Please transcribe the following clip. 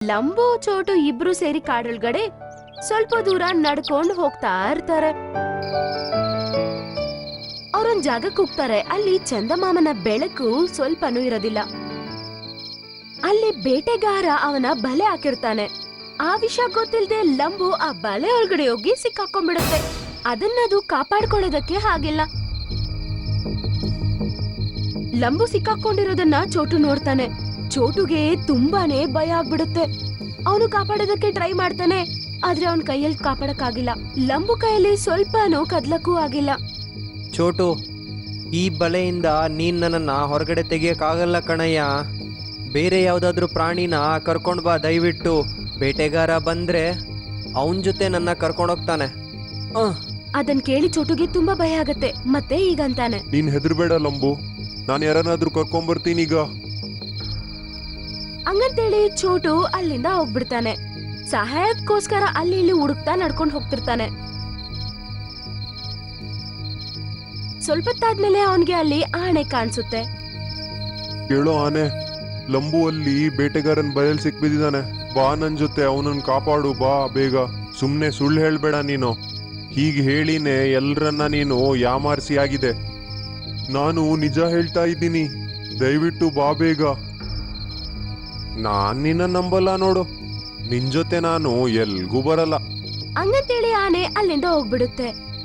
ಲಂಬು ಚೋಟು ಇಬ್ರು ಸೇರಿ ಕಾಡೊಳಗಡೆ ಸ್ವಲ್ಪ ದೂರ ನಡ್ಕೊಂಡು ಹೋಗ್ತಾ ಇರ್ತಾರೆ. ಅವ್ರೊಂದ್ ಜಾಗಕ್ಕೆ ಹೋಗ್ತಾರೆ. ಅಲ್ಲಿ ಚಂದಮಾಮನ ಬೆಳಕು ಸ್ವಲ್ಪನೂ ಇರೋದಿಲ್ಲ. ಅಲ್ಲಿ ಬೇಟೆಗಾರ ಅವನ ಬಲೆ ಹಾಕಿರ್ತಾನೆ. ಆ ವಿಷಯ ಗೊತ್ತಿಲ್ದೆ ಲಂಬು ಆ ಬಲೆ ಒಳಗಡೆ ಹೋಗಿ ಸಿಕ್ಕಾಕೊಂಡ್ಬಿಡುತ್ತೆ. ಅದನ್ನದು ಕಾಪಾಡ್ಕೊಳ್ಳೋದಕ್ಕೆ ಆಗಿಲ್ಲ. ಲಂಬು ಸಿಕ್ಕಾಕೊಂಡಿರೋದನ್ನ ಚೋಟು ನೋಡ್ತಾನೆ. ಚೋಟುಗೆ ತುಂಬಾನೇ ಭಯ ಆಗ್ಬಿಡುತ್ತೆ. ಅವನು ಕಾಪಾಡೋದಕ್ಕೆ ಟ್ರೈ ಮಾಡ್ತಾನೆ, ಆದ್ರೆ ಅವನ್ ಕೈಯಲ್ಲಿ ಕಾಪಾಡಕ್ಕಾಗಿಲ್ಲ. ಲಂಬು ಕೈಯಲ್ಲಿ ಸ್ವಲ್ಪನೂ ಕದ್ಲಕ್ಕೂ ಆಗಿಲ್ಲ. ಚೋಟು, ಈ ಬಲೆಯಿಂದ ನೀನ್ ನನ್ನನ್ನ ಹೊರಗಡೆ ತೆಗಿಯಕ್ಕಾಗಲ್ಲ ಕಣಯ್ಯ. ಬೇರೆ ಯಾವ್ದಾದ್ರು ಪ್ರಾಣಿನ ಕರ್ಕೊಂಡ್ ಬಾ ದಯವಿಟ್ಟು. ಬೇಟೆಗಾರ ಬಂದ್ರೆ ಅವನ್ ಜೊತೆ ನನ್ನ ಕರ್ಕೊಂಡೋಗ್ತಾನೆ. ಅದನ್ ಕೇಳಿ ಚೋಟುಗೆ ತುಂಬಾ ಭಯ ಆಗತ್ತೆ. ಮತ್ತೆ ಈಗಂತಾನೆ, ನೀನ್ ಹೆದರ್ಬೇಡ ಲಂಬು, ನಾನು ಯಾರನ್ನಾದ್ರೂ ಕರ್ಕೊಂಡ್ಬರ್ತೀನಿ ಈಗ. ಹಂಗಂತೇಳಿ ಚೋಟು ಅಲ್ಲಿಂದ ಹೋಗ್ಬಿಡ್ತಾನೆ. ಸಹಾಯಕ್ಕೋಸ್ಕರ ಅಲ್ಲಿ ಇಲ್ಲಿ ಹುಡುಕ್ತಾ ನಡ್ಕೊಂಡು ಹೋಗ್ತಿರ್ತಾನೆ. ಸ್ವಲ್ಪತ್ತಾದ್ಮೇಲೆ ಅವನ್ಗೆ ಅಲ್ಲಿ ಆನೆ ಕಾಣಿಸುತ್ತೆ. ಕೇಳೋ ಆನೆ, ಲಂಬು ಅಲ್ಲಿ ಬೇಟೆಗಾರನ್ ಬಯಲ್ ಸಿಕ್ಬಿದ್ದಾನೆ. ಬಾ ನನ್ ಜೊತೆ, ಅವನನ್ನ ಕಾಪಾಡು ಬಾ ಬೇಗ. ಸುಮ್ನೆ ಸುಳ್ಳು ಹೇಳ್ಬೇಡ ನೀನು. ಹೀಗೆ ಹೇಳಿನೇ ಎಲ್ರನ್ನ ನೀನು ಯಾಮಾರಿಸಿ ಆಗಿದೆ. ನಾನು ನಿಜ ಹೇಳ್ತಾ ಇದ್ದೀನಿ, ದಯವಿಟ್ಟು ಬಾ ಬೇಗ. ನಾನ್ ನಿನ್ನ ನಂಬಲ್ಲ ನೋಡು, ನಿನ್ ಜೊತೆ ನಾನು ಎಲ್ಗೂ ಬರಲ್ಲ. ಹಂಗಂತೇಳಿ ಆನೆ ಅಲ್ಲಿಂದ ಹೋಗ್ಬಿಡುತ್ತೆ.